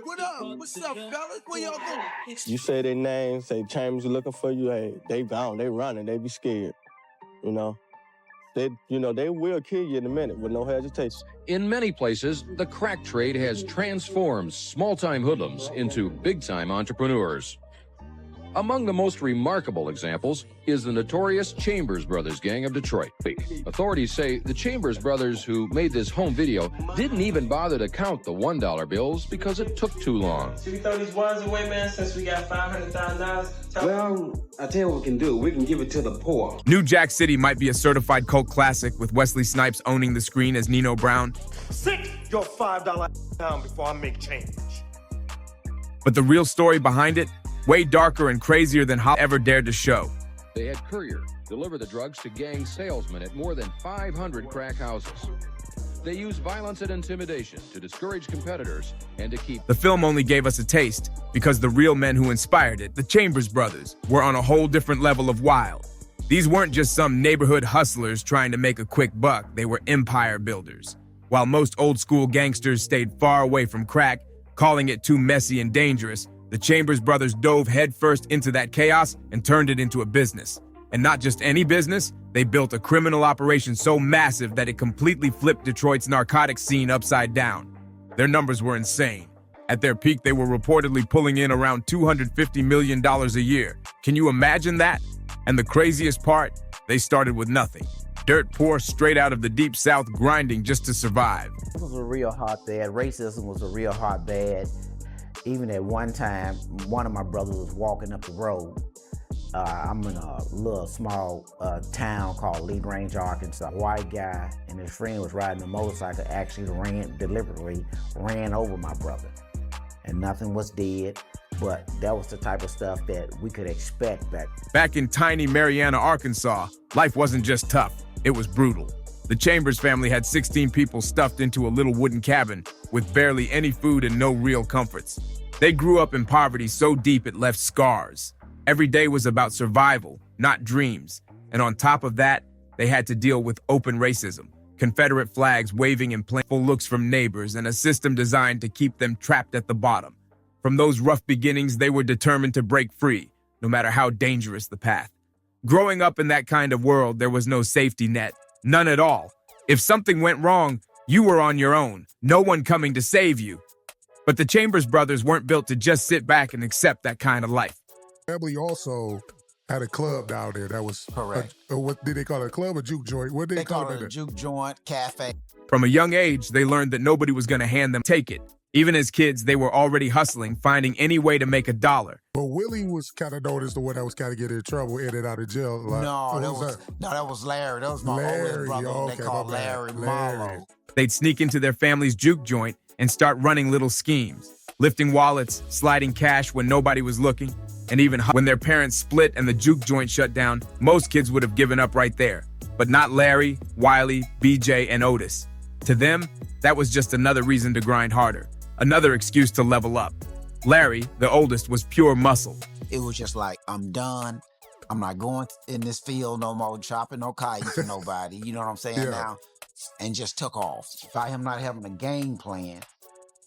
What up? What's up, fellas? Where y'all going? You say their name, say Chambers are looking for you. Hey, they gone, they running, they be scared. You know, they will kill you in a minute with no hesitation. In many places, the crack trade has transformed small-time hoodlums into big-time entrepreneurs. Among the most remarkable examples is the notorious Chambers Brothers gang of Detroit. Authorities say the Chambers Brothers, who made this home video, didn't even bother to count the $1 bills because it took too long. Should we throw these ones away, man, since we got $500,000? Well, I tell you what we can do. We can give it to the poor. New Jack City might be a certified cult classic with Wesley Snipes owning the screen as Nino Brown. Sit your $5 down before I make change. But the real story behind it, way darker and crazier than Hollywood ever dared to show. They had couriers deliver the drugs to gang salesmen at more than 500 crack houses. They used violence and intimidation to discourage competitors and to keep... The film only gave us a taste because the real men who inspired it, the Chambers Brothers, were on a whole different level of wild. These weren't just some neighborhood hustlers trying to make a quick buck, they were empire builders. While most old-school gangsters stayed far away from crack, calling it too messy and dangerous, the Chambers Brothers dove headfirst into that chaos and turned it into a business. And not just any business, they built a criminal operation so massive that it completely flipped Detroit's narcotics scene upside down. Their numbers were insane. At their peak, they were reportedly pulling in around $250 million a year. Can you imagine that? And the craziest part, they started with nothing. Dirt poor, straight out of the deep south, grinding just to survive. It was a real hotbed. Racism was a real hotbed. Even at one time, one of my brothers was walking up the road. I'm in a little small town called Lee Range, Arkansas. A white guy and his friend was riding a motorcycle, actually deliberately ran over my brother. And nothing was dead, but that was the type of stuff that we could expect Back in tiny Marianna, Arkansas, life wasn't just tough, it was brutal. The Chambers family had 16 people stuffed into a little wooden cabin with barely any food and no real comforts. They grew up in poverty so deep it left scars. Every day was about survival, not dreams. And on top of that, they had to deal with open racism, Confederate flags waving and playful looks from neighbors, and a system designed to keep them trapped at the bottom. From those rough beginnings, they were determined to break free, no matter how dangerous the path. Growing up in that kind of world, there was no safety net, none at all. If something went wrong, you were on your own, no one coming to save you. But the Chambers Brothers weren't built to just sit back and accept that kind of life. Family also had a club down there that was Correct. What did they call it? A club or juke joint? What did They call it a it? juke joint, cafe. From a young age, they learned that nobody was going to hand them take it. Even as kids, they were already hustling, finding any way to make a dollar. But Willie was kind of known as the one that was kind of getting in trouble, in and out of jail. Like, That was Larry. That was my oldest brother. Okay, They called Larry Marlowe. They'd sneak into their family's juke joint and start running little schemes, lifting wallets, sliding cash when nobody was looking, and even when their parents split and the juke joint shut down, most kids would have given up right there. But not Larry, Wiley, BJ, and Otis. To them, that was just another reason to grind harder, another excuse to level up. Larry, the oldest, was pure muscle. It was just like, I'm done. I'm not going in this field no more, chopping no cotton for nobody. You know what I'm saying now? And just took off. By him not having a game plan,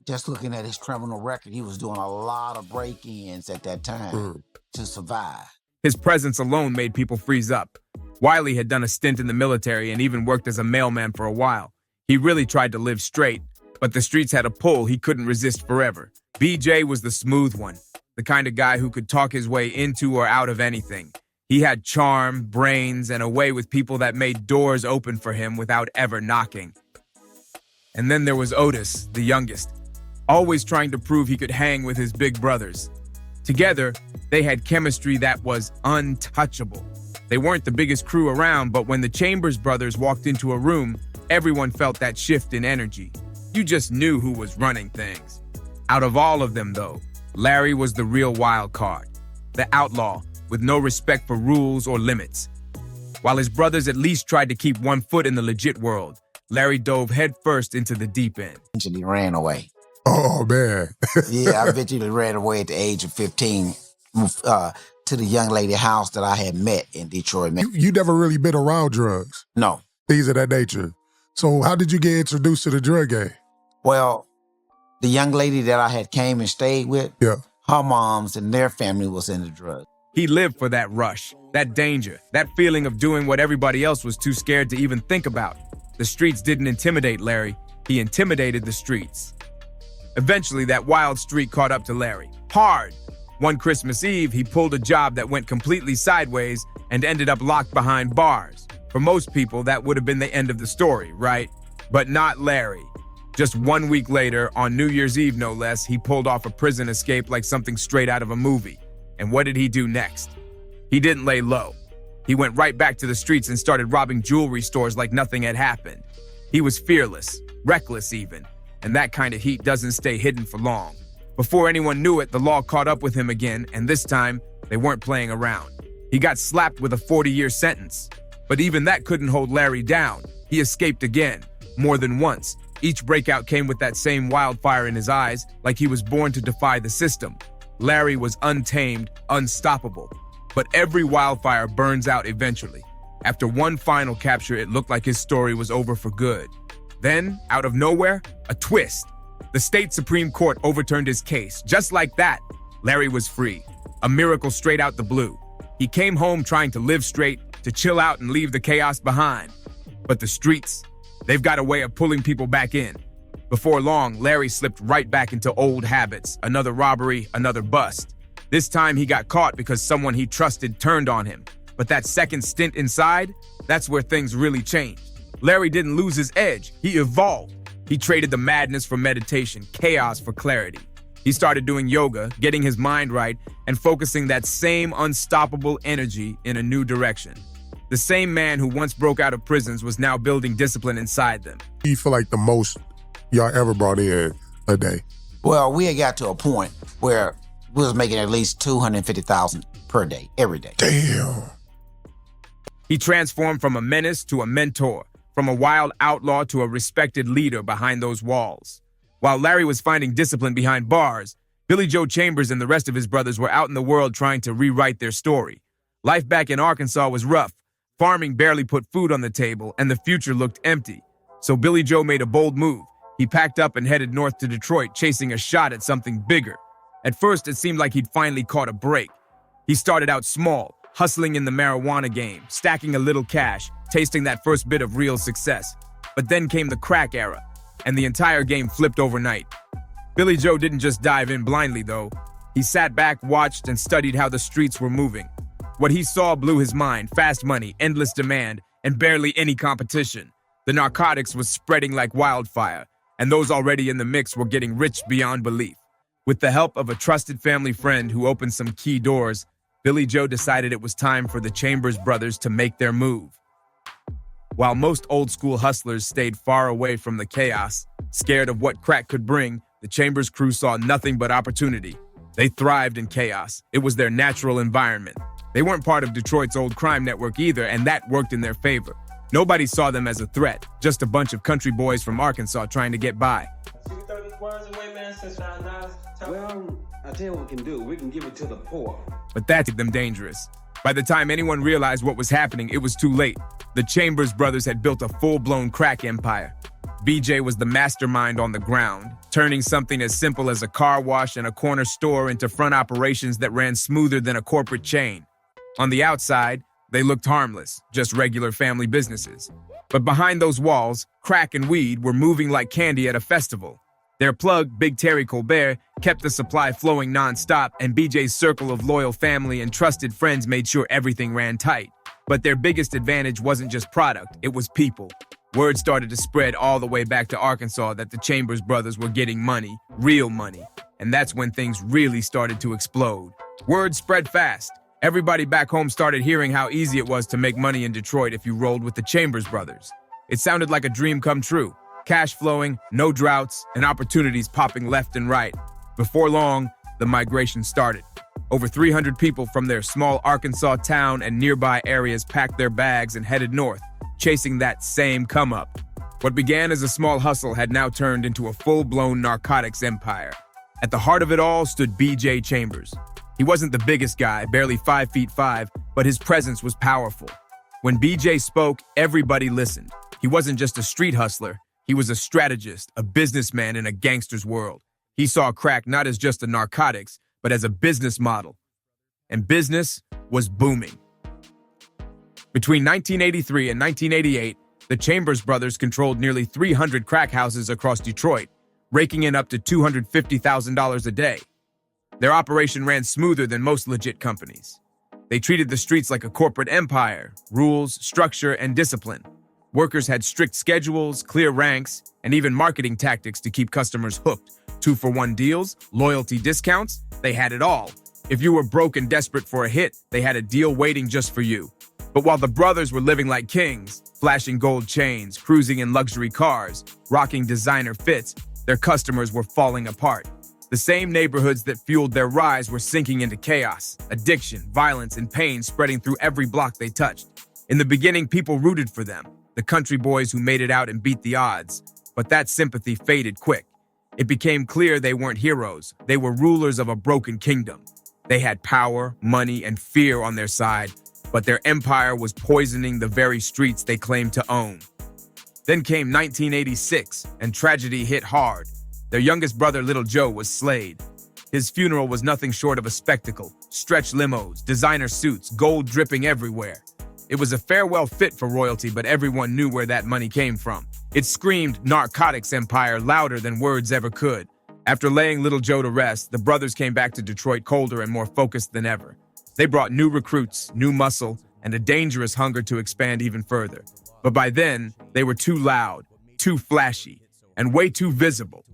just looking at his criminal record, he was doing a lot of break-ins at that time to survive. His presence alone made people freeze up. Wiley had done a stint in the military and even worked as a mailman for a while. He really tried to live straight, but the streets had a pull he couldn't resist forever. BJ was the smooth one, the kind of guy who could talk his way into or out of anything. He had charm, brains, and a way with people that made doors open for him without ever knocking. And then there was Otis, the youngest, always trying to prove he could hang with his big brothers. Together, they had chemistry that was untouchable. They weren't the biggest crew around, but when the Chambers Brothers walked into a room, everyone felt that shift in energy. You just knew who was running things. Out of all of them, though, Larry was the real wild card, the outlaw with no respect for rules or limits. While his brothers at least tried to keep one foot in the legit world, Larry dove headfirst into the deep end. Eventually ran away. Oh, man. Yeah, I eventually ran away at the age of 15 to the young lady house that I had met in Detroit. You never really been around drugs? No. Things of that nature. So how did you get introduced to the drug game? Well, The young lady that I had came and stayed with, Yeah. her moms and their family was into drugs. He lived for that rush, that danger, that feeling of doing what everybody else was too scared to even think about. The streets didn't intimidate Larry. He intimidated the streets. Eventually, that wild streak caught up to Larry. Hard. One Christmas Eve, he pulled a job that went completely sideways and ended up locked behind bars. For most people, that would have been the end of the story, right? But not Larry. Just 1 week later, on New Year's Eve no less, he pulled off a prison escape like something straight out of a movie. And what did he do next? He didn't lay low. He went right back to the streets and started robbing jewelry stores like nothing had happened. He was fearless, reckless even, and that kind of heat doesn't stay hidden for long. Before anyone knew it, the law caught up with him again, and this time, they weren't playing around. He got slapped with a 40-year sentence. But even that couldn't hold Larry down. He escaped again, more than once. Each breakout came with that same wildfire in his eyes, like he was born to defy the system. Larry was untamed, unstoppable. But every wildfire burns out eventually. After one final capture, it looked like his story was over for good. Then, out of nowhere, a twist. The state Supreme Court overturned his case. Just like that, Larry was free. A miracle straight out the blue. He came home trying to live straight, to chill out and leave the chaos behind. But the streets, they've got a way of pulling people back in. Before long, Larry slipped right back into old habits. Another robbery, another bust. This time he got caught because someone he trusted turned on him. But that second stint inside, that's where things really changed. Larry didn't lose his edge, he evolved. He traded the madness for meditation, chaos for clarity. He started doing yoga, getting his mind right, and focusing that same unstoppable energy in a new direction. The same man who once broke out of prisons was now building discipline inside them. You feel like the most y'all ever brought in a day? Well, we had got to a point where we was making at least $250,000 per day, every day. Damn. He transformed from a menace to a mentor, from a wild outlaw to a respected leader behind those walls. While Larry was finding discipline behind bars, Billy Joe Chambers and the rest of his brothers were out in the world trying to rewrite their story. Life back in Arkansas was rough. Farming barely put food on the table, and the future looked empty. So Billy Joe made a bold move. He packed up and headed north to Detroit, chasing a shot at something bigger. At first, it seemed like he'd finally caught a break. He started out small, hustling in the marijuana game, stacking a little cash, tasting that first bit of real success. But then came the crack era, and the entire game flipped overnight. Billy Joe didn't just dive in blindly, though. He sat back, watched, and studied how the streets were moving. What he saw blew his mind: fast money, endless demand, and barely any competition. The narcotics was spreading like wildfire, and those already in the mix were getting rich beyond belief. With the help of a trusted family friend who opened some key doors, Billy Joe decided it was time for the Chambers brothers to make their move. While most old-school hustlers stayed far away from the chaos, scared of what crack could bring, the Chambers crew saw nothing but opportunity. They thrived in chaos. It was their natural environment. They weren't part of Detroit's old crime network either, and that worked in their favor. Nobody saw them as a threat, just a bunch of country boys from Arkansas trying to get by. Well, I tell you what we can do. We can give it to the poor. But that made them dangerous. By the time anyone realized what was happening, it was too late. The Chambers brothers had built a full-blown crack empire. BJ was the mastermind on the ground, turning something as simple as a car wash and a corner store into front operations that ran smoother than a corporate chain. On the outside, they looked harmless, just regular family businesses. But behind those walls, crack and weed were moving like candy at a festival. Their plug, Big Terry Colbert, kept the supply flowing nonstop, and BJ's circle of loyal family and trusted friends made sure everything ran tight. But their biggest advantage wasn't just product, it was people. Word started to spread all the way back to Arkansas that the Chambers brothers were getting money, real money. And that's when things really started to explode. Word spread fast. Everybody back home started hearing how easy it was to make money in Detroit if you rolled with the Chambers brothers. It sounded like a dream come true. Cash flowing, no droughts, and opportunities popping left and right. Before long, the migration started. Over 300 people from their small Arkansas town and nearby areas packed their bags and headed north, chasing that same come-up. What began as a small hustle had now turned into a full-blown narcotics empire. At the heart of it all stood BJ Chambers. He wasn't the biggest guy, barely 5'5", but his presence was powerful. When BJ spoke, everybody listened. He wasn't just a street hustler. He was a strategist, a businessman in a gangster's world. He saw crack not as just a narcotics, but as a business model. And business was booming. Between 1983 and 1988, the Chambers brothers controlled nearly 300 crack houses across Detroit, raking in up to $250,000 a day. Their operation ran smoother than most legit companies. They treated the streets like a corporate empire: rules, structure, and discipline. Workers had strict schedules, clear ranks, and even marketing tactics to keep customers hooked. 2-for-1 deals, loyalty discounts, they had it all. If you were broke and desperate for a hit, they had a deal waiting just for you. But while the brothers were living like kings, flashing gold chains, cruising in luxury cars, rocking designer fits, their customers were falling apart. The same neighborhoods that fueled their rise were sinking into chaos, addiction, violence, and pain spreading through every block they touched. In the beginning, people rooted for them, the country boys who made it out and beat the odds. But that sympathy faded quick. It became clear they weren't heroes. They were rulers of a broken kingdom. They had power, money, and fear on their side, but their empire was poisoning the very streets they claimed to own. Then came 1986, and tragedy hit hard. Their youngest brother, Little Joe, was slayed. His funeral was nothing short of a spectacle. Stretch limos, designer suits, gold dripping everywhere. It was a farewell fit for royalty, but everyone knew where that money came from. It screamed narcotics empire louder than words ever could. After laying Little Joe to rest, the brothers came back to Detroit colder and more focused than ever. They brought new recruits, new muscle, and a dangerous hunger to expand even further. But by then, they were too loud, too flashy, and way too visible.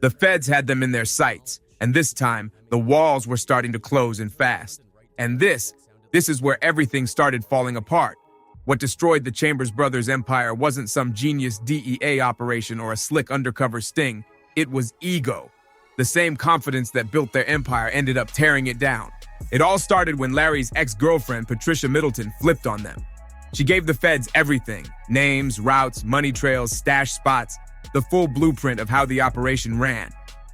The feds had them in their sights, and this time, the walls were starting to close and fast. And this is where everything started falling apart. What destroyed the Chambers brothers' empire wasn't some genius DEA operation or a slick undercover sting. It was ego. The same confidence that built their empire ended up tearing it down. It all started when Larry's ex-girlfriend, Patricia Middleton, flipped on them. She gave the feds everything: names, routes, money trails, stash spots, the full blueprint of how the operation ran.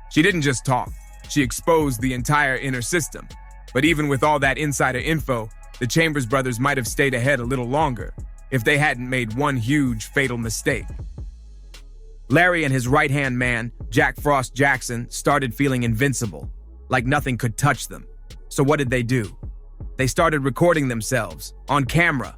She didn't just talk. She exposed the entire inner system. But even with all that insider info, the Chambers brothers might have stayed ahead a little longer if they hadn't made one huge, fatal mistake. Larry and his right-hand man, Jack Frost Jackson, started feeling invincible, like nothing could touch them. So what did they do? They started recording themselves, on camera.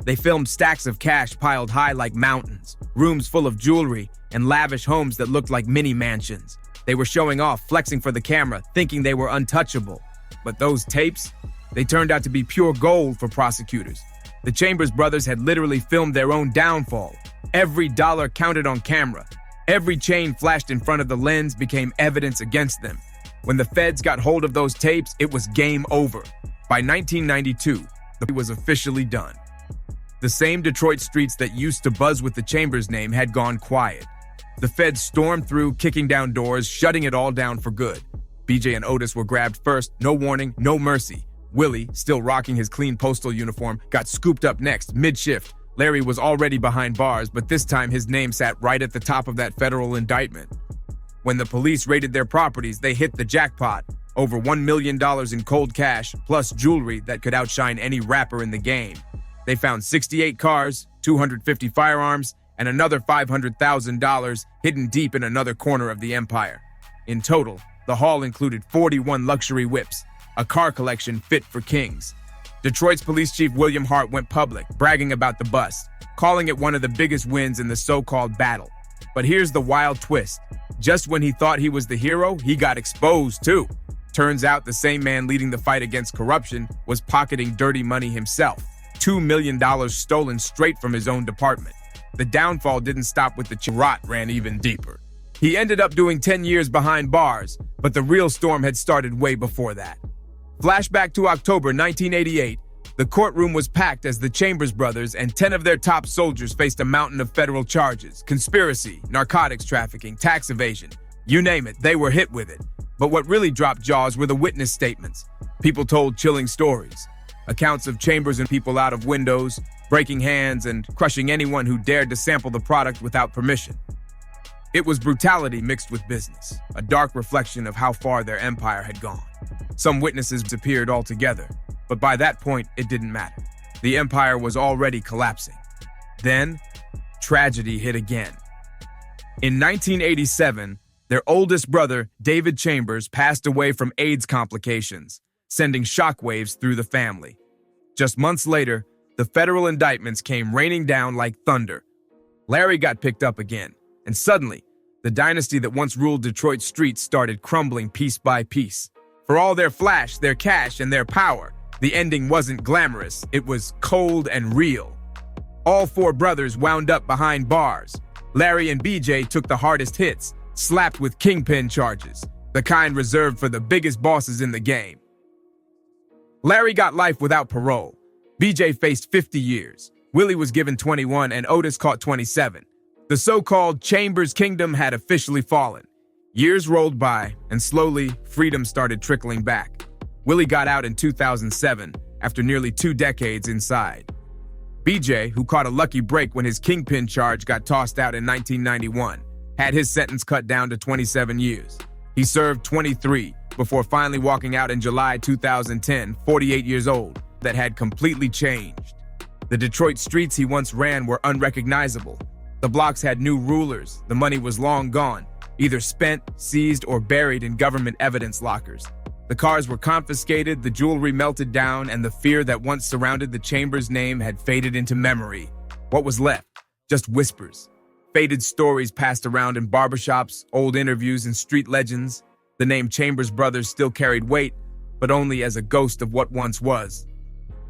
They filmed stacks of cash piled high like mountains, rooms full of jewelry, and lavish homes that looked like mini mansions. They were showing off, flexing for the camera, thinking they were untouchable. But those tapes, they turned out to be pure gold for prosecutors. The Chambers brothers had literally filmed their own downfall. Every dollar counted on camera. Every chain flashed in front of the lens became evidence against them. When the feds got hold of those tapes, it was game over. By 1992, it was officially done. The same Detroit streets that used to buzz with the Chambers name had gone quiet. The feds stormed through, kicking down doors, shutting it all down for good. BJ and Otis were grabbed first, no warning, no mercy. Willie, still rocking his clean postal uniform, got scooped up next, mid-shift. Larry was already behind bars, but this time his name sat right at the top of that federal indictment. When the police raided their properties, they hit the jackpot. Over $1 million in cold cash, plus jewelry that could outshine any rapper in the game. They found 68 cars, 250 firearms, and another $500,000 hidden deep in another corner of the empire. In total, the haul included 41 luxury whips, a car collection fit for kings. Detroit's police chief William Hart went public, bragging about the bust, calling it one of the biggest wins in the so-called battle. But here's the wild twist. Just when he thought he was the hero, he got exposed too. Turns out the same man leading the fight against corruption was pocketing dirty money himself. $2 million stolen straight from his own department. The downfall didn't stop with the rot ran even deeper. He ended up doing 10 years behind bars, but the real storm had started way before that. Flashback to October 1988. The courtroom was packed as the Chambers brothers and 10 of their top soldiers faced a mountain of federal charges: conspiracy, narcotics trafficking, tax evasion. You name it, they were hit with it. But what really dropped jaws were the witness statements. People told chilling stories. Accounts of Chambers and people out of windows, breaking hands, and crushing anyone who dared to sample the product without permission. It was brutality mixed with business, a dark reflection of how far their empire had gone. Some witnesses disappeared altogether, but by that point, it didn't matter. The empire was already collapsing. Then, tragedy hit again. In 1987, Their oldest brother, David Chambers, passed away from AIDS complications, sending shockwaves through the family. Just months later, the federal indictments came raining down like thunder. Larry got picked up again, and suddenly, the dynasty that once ruled Detroit's streets started crumbling piece by piece. For all their flash, their cash, and their power, the ending wasn't glamorous, it was cold and real. All four brothers wound up behind bars. Larry and BJ took the hardest hits, slapped with kingpin charges, the kind reserved for the biggest bosses in the game. Larry got life without parole. BJ faced 50 years. Willie was given 21 and Otis caught 27. The so-called Chambers Kingdom had officially fallen. Years rolled by, and slowly, freedom started trickling back. Willie got out in 2007, after nearly 2 decades inside. BJ, who caught a lucky break when his kingpin charge got tossed out in 1991, had his sentence cut down to 27 years. He served 23 before finally walking out in July 2010, 48 years old, that had completely changed. The Detroit streets he once ran were unrecognizable. The blocks had new rulers, the money was long gone, either spent, seized, or buried in government evidence lockers. The cars were confiscated, the jewelry melted down, and the fear that once surrounded the Chambers name had faded into memory. What was left? Just whispers. Faded stories passed around in barbershops, old interviews, and street legends. The name Chambers Brothers still carried weight, but only as a ghost of what once was.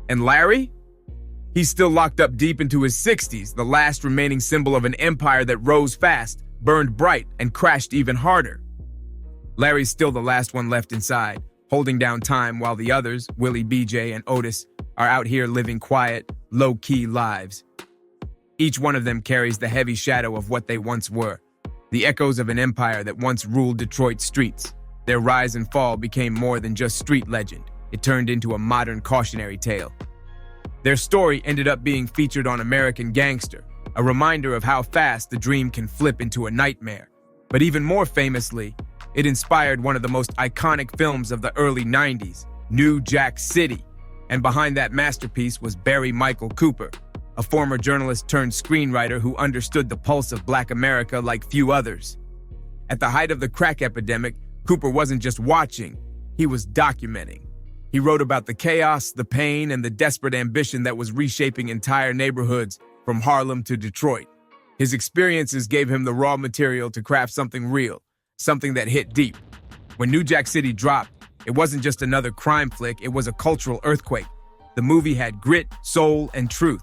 And Larry? He's still locked up deep into his 60s, the last remaining symbol of an empire that rose fast, burned bright, and crashed even harder. Larry's still the last one left inside, holding down time while the others, Willie, BJ, and Otis, are out here living quiet, low-key lives. Each one of them carries the heavy shadow of what they once were, the echoes of an empire that once ruled Detroit's streets. Their rise and fall became more than just street legend. It turned into a modern cautionary tale. Their story ended up being featured on American Gangster, a reminder of how fast the dream can flip into a nightmare. But even more famously, it inspired one of the most iconic films of the early 90s, New Jack City. And behind that masterpiece was Barry Michael Cooper, a former journalist turned screenwriter who understood the pulse of Black America like few others. At the height of the crack epidemic, Cooper wasn't just watching, he was documenting. He wrote about the chaos, the pain, and the desperate ambition that was reshaping entire neighborhoods from Harlem to Detroit. His experiences gave him the raw material to craft something real, something that hit deep. When New Jack City dropped, it wasn't just another crime flick, it was a cultural earthquake. The movie had grit, soul, and truth.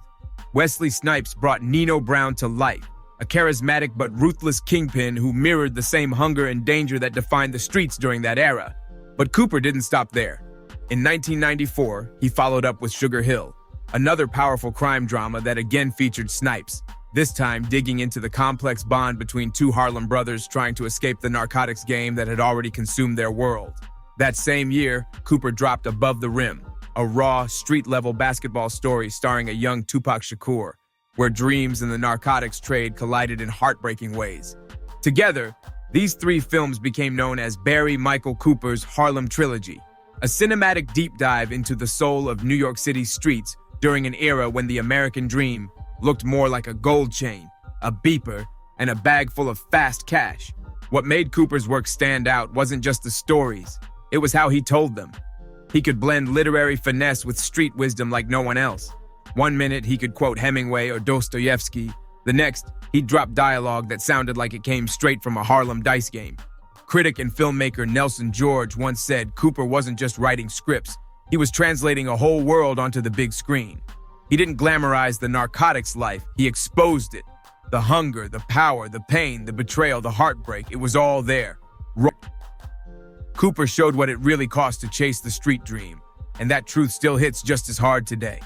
Wesley Snipes brought Nino Brown to life, a charismatic but ruthless kingpin who mirrored the same hunger and danger that defined the streets during that era. But Cooper didn't stop there. In 1994, he followed up with Sugar Hill, another powerful crime drama that again featured Snipes, this time digging into the complex bond between two Harlem brothers trying to escape the narcotics game that had already consumed their world. That same year, Cooper dropped Above the Rim, a raw, street-level basketball story starring a young Tupac Shakur, where dreams and the narcotics trade collided in heartbreaking ways. Together, these 3 films became known as Barry Michael Cooper's Harlem Trilogy, a cinematic deep dive into the soul of New York City's streets during an era when the American dream looked more like a gold chain, a beeper, and a bag full of fast cash. What made Cooper's work stand out wasn't just the stories, it was how he told them. He could blend literary finesse with street wisdom like no one else. One minute he could quote Hemingway or Dostoevsky, the next he'd drop dialogue that sounded like it came straight from a Harlem dice game. Critic and filmmaker Nelson George once said Cooper wasn't just writing scripts, he was translating a whole world onto the big screen. He didn't glamorize the narcotics life, he exposed it. The hunger, the power, the pain, the betrayal, the heartbreak, it was all there. Cooper showed what it really cost to chase the street dream, and that truth still hits just as hard today.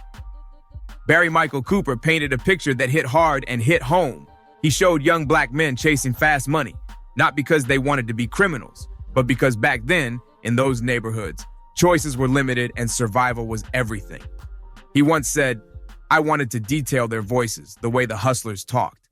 Barry Michael Cooper painted a picture that hit hard and hit home. He showed young black men chasing fast money, not because they wanted to be criminals, but because back then, in those neighborhoods, choices were limited and survival was everything. He once said, "I wanted to detail their voices, the way the hustlers talked."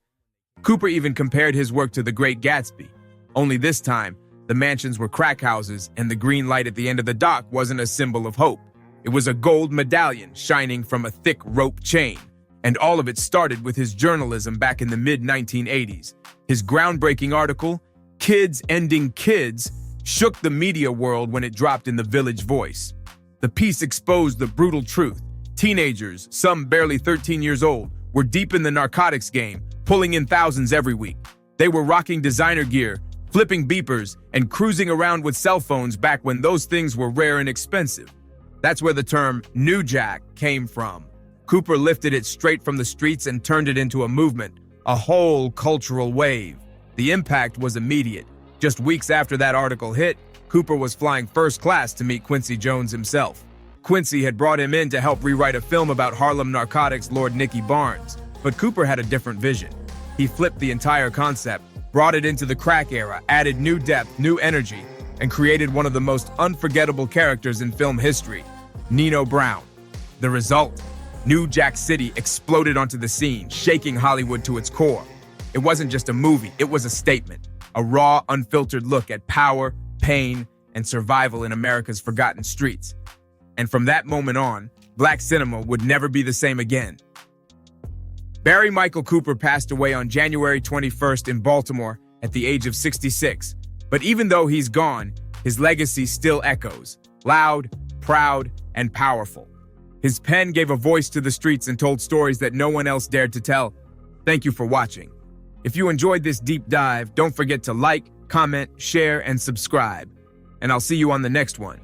Cooper even compared his work to The Great Gatsby, only this time, the mansions were crack houses and the green light at the end of the dock wasn't a symbol of hope. It was a gold medallion shining from a thick rope chain. And all of it started with his journalism back in the mid-1980s. His groundbreaking article, Kids Ending Kids shook the media world when it dropped in the Village Voice. The piece exposed the brutal truth. Teenagers, some barely 13 years old, were deep in the narcotics game, pulling in thousands every week. They were rocking designer gear, flipping beepers, and cruising around with cell phones back when those things were rare and expensive. That's where the term New Jack came from. Cooper lifted it straight from the streets and turned it into a movement, a whole cultural wave. The impact was immediate. Just weeks after that article hit, Cooper was flying first class to meet Quincy Jones himself. Quincy had brought him in to help rewrite a film about Harlem narcotics lord Nicky Barnes, but Cooper had a different vision. He flipped the entire concept, brought it into the crack era, added new depth, new energy, and created one of the most unforgettable characters in film history, Nino Brown. The result? New Jack City exploded onto the scene, shaking Hollywood to its core. It wasn't just a movie, it was a statement, a raw, unfiltered look at power, pain, and survival in America's forgotten streets. And from that moment on, black cinema would never be the same again. Barry Michael Cooper passed away on January 21st in Baltimore at the age of 66. But even though he's gone, his legacy still echoes, loud, proud, and powerful. His pen gave a voice to the streets and told stories that no one else dared to tell. Thank you for watching. If you enjoyed this deep dive, don't forget to like, comment, share, and subscribe. And I'll see you on the next one.